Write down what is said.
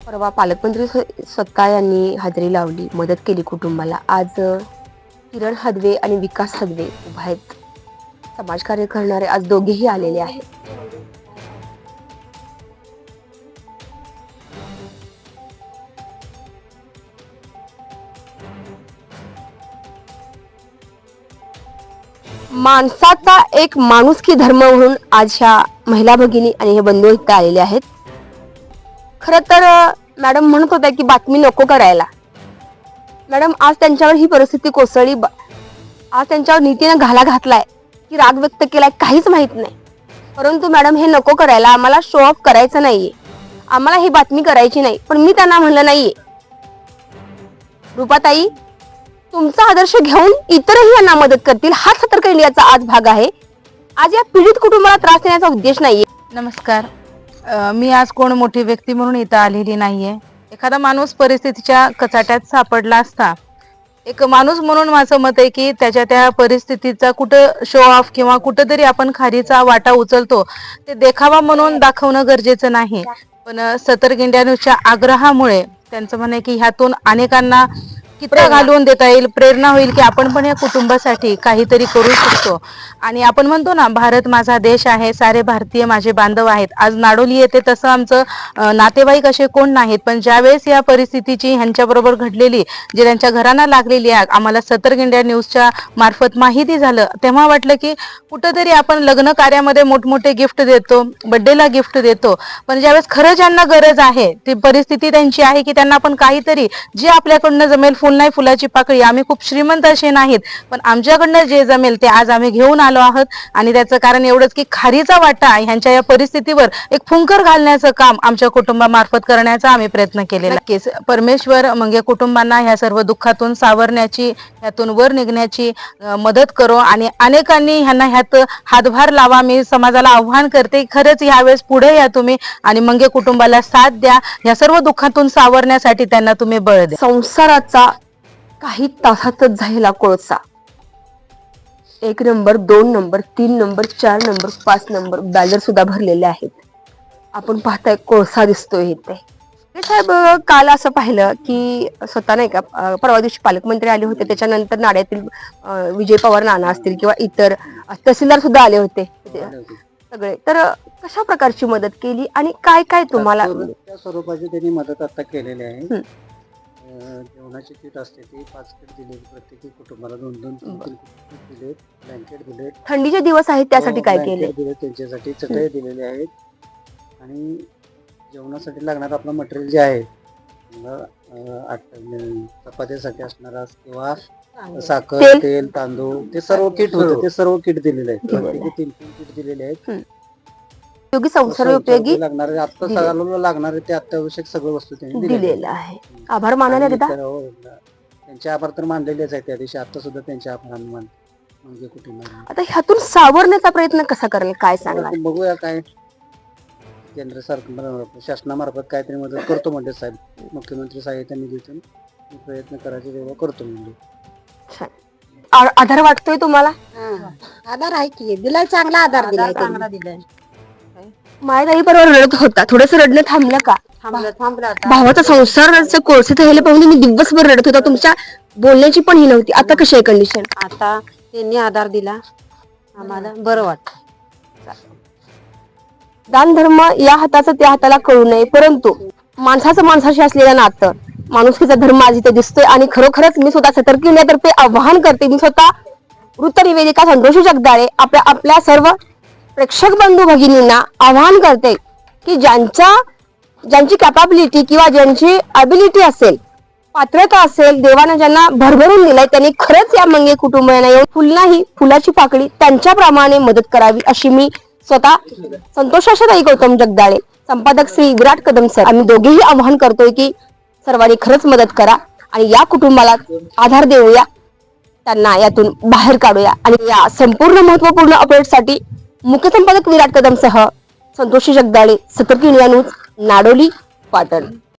परवा पालकमंत्री स्वतः यांनी हजेरी लावली, मदत केली कुटुंबाला. आज किरण हदवे आणि विकास हदवे उभा आहेत. समाजकार्य करणारे आज दोघेही आलेले आहेत. माणसाचा एक माणुसकी धर्म म्हणून आज ह्या महिला भगिनी आणि हे बंधू इथे आलेले आहेत. खरं तर मॅडम म्हणत होत्या की बातमी नको करायला. मॅडम आज त्यांच्यावर ही परिस्थिती कोसळली, आज त्यांच्यावर नीतीने घाला घातलाय की राग व्यक्त केलाय काहीच माहित नाही. परंतु मॅडम हे नको करायला, आम्हाला शो ऑफ करायचं नाहीये, आम्हाला ही बातमी करायची नाही. पण मी त्यांना म्हणलं नाहीये, रूपाताई तुमचा आदर्श घेऊन इतरही यांना मदत करतील हा सतर्क इंडियाचा आज भाग आहे. आज या पीडित कुटुंबाला त्रास देण्याचा उद्देश नाहीये. नमस्कार. मी आज कोण मोठी व्यक्ती म्हणून इथं आलेली नाहीये. एखादा माणूस परिस्थितीच्या कचाट्यात सापडला असता, एक माणूस म्हणून माझं मत आहे की त्याच्या त्या परिस्थितीचा कुठं शो ऑफ किंवा कुठंतरी आपण खारीचा वाटा उचलतो ते देखावा म्हणून दाखवणं गरजेचं नाही. पण सतर्क इंडिया न्यूजच्या आग्रहामुळे त्यांचं म्हणणं आहे की ह्यातून अनेकांना किती घालवून देता येईल, प्रेरणा होईल की आपण पण या कुटुंबासाठी काहीतरी करू शकतो. आणि आपण म्हणतो ना, भारत माझा देश आहे, सारे भारतीय माझे बांधव आहेत. आज नाडोली येते तसं आमचं नातेवाईक असे कोण नाहीत, पण ज्यावेळेस या परिस्थितीची ह्यांच्याबरोबर घडलेली, जे त्यांच्या घरांना लागलेली आग आम्हाला सतर्क इंडिया न्यूजच्या मार्फत माहिती झालं, तेव्हा वाटलं की कुठंतरी आपण लग्न कार्यामध्ये मोठमोठे गिफ्ट देतो, बर्थडेला गिफ्ट देतो, पण ज्यावेळेस खरं ज्यांना गरज आहे, ती परिस्थिती त्यांची आहे की त्यांना आपण काहीतरी जे आपल्याकडनं जमेल, फुल नाही फुलाची पाकळी, आम्ही खूप श्रीमंत असे नाहीत, पण आमच्याकडनं जे जमेल ते आज आम्ही घेऊन आलो आहोत. आणि त्याचं कारण एवढंच की खारीचा वाटा ह्यांच्या या परिस्थितीवर एक फुंकर घालण्याचं काम आमच्या कुटुंबामार्फत करण्याचा आम्ही प्रयत्न केलेला. नक्कीच परमेश्वर मग कुटुंबांना ह्या सर्व दुःखातून सावरण्याची, ह्यातून वर निघण्याची मदत करो आणि अनेकांनी ह्यांना ह्यात हातभार लावा. मी समाजाला आव्हान करते, खरंच ह्यावेळेस पुढे या तुम्ही आणि मंगे कुटुंबाला साथ द्या. या सर्व दुःखातून सावरण्यासाठी त्यांना तुम्ही बळ द्या. संसाराचा काही तासातच झालेला कोळसा 1 number, 2 number, 3 number, 4 number, 5 number baler सुद्धा भरलेले आहेत. आपण पाहताय कोळसा दिसतोय इथे. साहेब काल असं पाहिलं की स्वतः नाही का, परवा दिवशी पालकमंत्री आले होते, त्याच्यानंतर नाड्यातील विजय पवार नाना असतील किंवा इतर तहसीलदार सुद्धा आले होते सगळे. तर कशा प्रकारची मदत केली आणि काय काय तुम्हाला त्या स्वरूपाची त्यांनी मदत आता केलेली आहे. जेवणाची किट असते ती 5 किट दिली, प्रत्येकी कुटुंबाला 2-2 3 किट दिले, ब्लँकेट दिले. थंडीचे दिवस आहेत त्यासाठी काय केले दिले, त्यांच्यासाठी चटई दिलेली आहेत. आणि जेवणासाठी लागणार आपलं मटेरियल जे आहे, चपातीसाठी असणारा किंवा साखर, तेल, तांदूळ, ते सर्व किट होते, ते सर्व किट दिलेले आहेत. प्रत्येकी 3-3 किट दिलेले आहेत. योगी संसार उपयोगी लागणारे आता सगळ्याला लागणारे ते अत्यावश्यक सगळं वस्तू त्यांनी दिलेलं आहे. आभार मानायला एकदा त्यांचे आभार तर मानलेलेच आहे त्या दिवशी, आता सुद्धा त्यांचे आभार मान म्हणजे कुटुंबाला. आता ह्यातून सावरण्याचा प्रयत्न कसा करेल काय सांगणार? बघूया काय केंद्र सरकार शासनामार्फत काहीतरी मदत करतो म्हणजे साहेब, मुख्यमंत्री सहाय्यता निधीतून प्रयत्न करायचे तेव्हा करतो म्हणजे. आधार वाटतोय तुम्हाला? आधार आहे की, दिलाय चांगला आधार दिलाय, चांगला दिलाय. माझ्याही बरोबर रडत होता, थोडस रडणं थांबलं का? थांबलं भावाचा संसाराचं कोळसे राहिले पाहून मी दिवसभर रडत होता, तुमच्या बोलण्याची पण ही नव्हती. आता कशी आहे कंडिशन? आता त्यांनी आधार दिला, आम्हाला बरं वाटत. दान धर्म या हाताचं त्या हाताला कळू नये, परंतु माणसाचं माणसाशी असलेलं नातं, माणुसकीचा धर्म आज इथे दिसतोय. आणि खरोखरच मी स्वतः सतर्क इंडियातर्फे आवाहन करते, मी स्वतः वृत्त निवेदिका संतोषी जगदाळे आपल्या सर्व प्रेक्षक बंधू भगिनींना आवाहन करते की ज्यांची कॅपॅबिलिटी किंवा ज्यांची अबिलिटी असेल, पात्रता असेल, देवानं ज्यांना भरभरून दिलाय, त्यांनी खरंच या मंगे कुटुंबियांना येऊन फुल नाही फुलाची पाकळी त्यांच्याप्रमाणे मदत करावी, अशी मी स्वतः संतोषाशाताई गौतम जगदाळे, संपादक श्री विराट कदम सर, आम्ही दोघेही आवाहन करतोय की सर्वांनी खरंच मदत करा आणि या कुटुंबाला आधार देऊया, त्यांना यातून बाहेर काढूया. आणि या संपूर्ण महत्वपूर्ण अपडेटसाठी मुख्य संपादक विराट कदम सह संतोषी जगदाळे, सतर्क इंडिया न्यूज, नाडोली, पाटण.